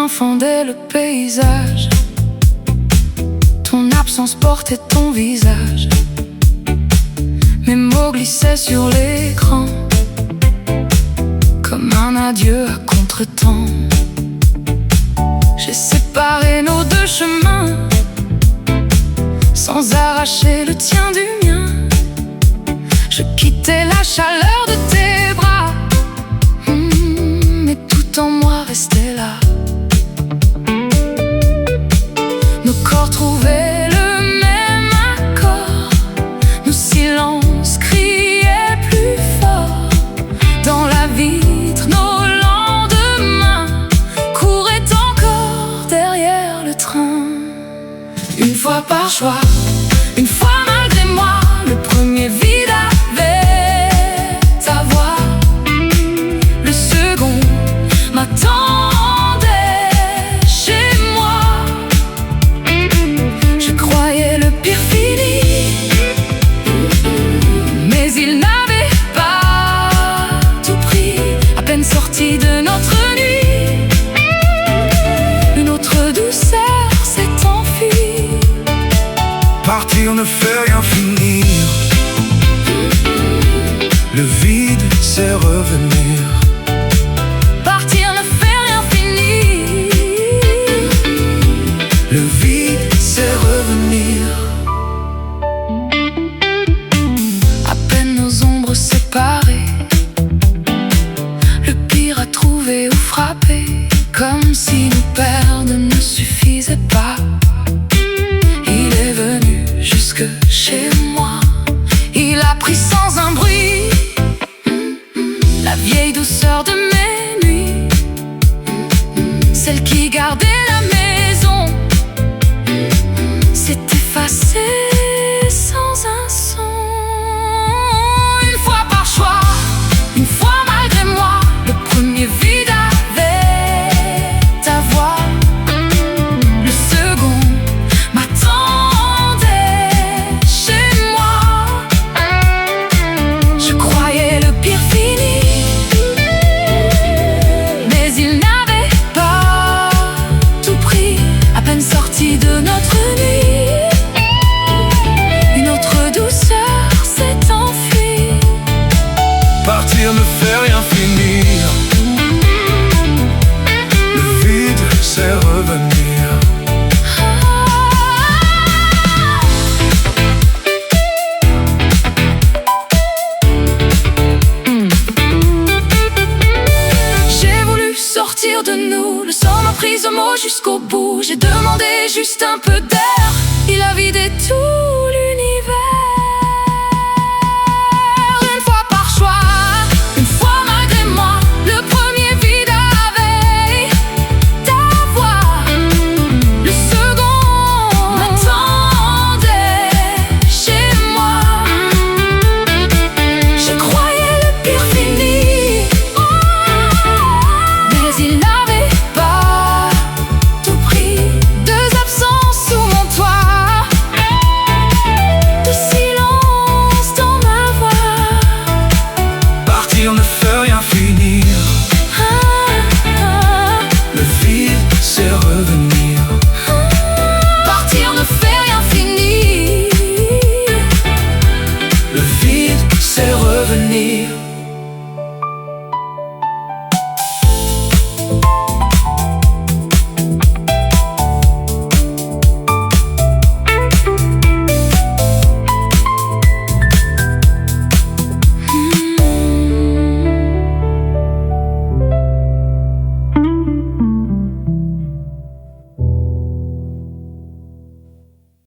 Fondait le paysage, ton absence portait ton visage, mes mots glissaient sur l'écran comme un adieu à contre-temps. J'ai séparé nos deux chemins sans arracher le tien du mien. Je quittais la chaleur de tes bras, mais tout en moi restait là. Nos corps trouvaient le même accord, nos silences criaient plus fort. Dans la vitre, nos lendemains couraient encore derrière le train. Une fois par choix, une fois malgré moi, le premier vide avait ta voix. Le second m'attend. Sorti de notre nuit, une autre douceur s'est enfuie. Partir ne fait rien finir, le vide c'est revenir. Partir ne fait rien finir, le vide c'est revenir. À peine nos ombres séparées, trouver ou frapper, comme si nous perdre ne suffisait pas. Il est venu jusque chez moi, il a pris sans un bruit la vieille douceur de mes nuits, celle qui gardait la maison s'est effacée sans un son. Une fois par choix, une fois malgré moi, premier vide avait ta voix. Le second m'attendait chez moi. Je croyais le pire fini, mais il n'avait pas tout pris. À peine sorti de notre nuit, une autre douceur s'est enfuie. Partir ne fait rien finir, c'est revenir. J'ai voulu sortir de nous, le sort m'a pris au mot jusqu'au bout. J'ai demandé juste un peu d'air, il a vidé tout lui.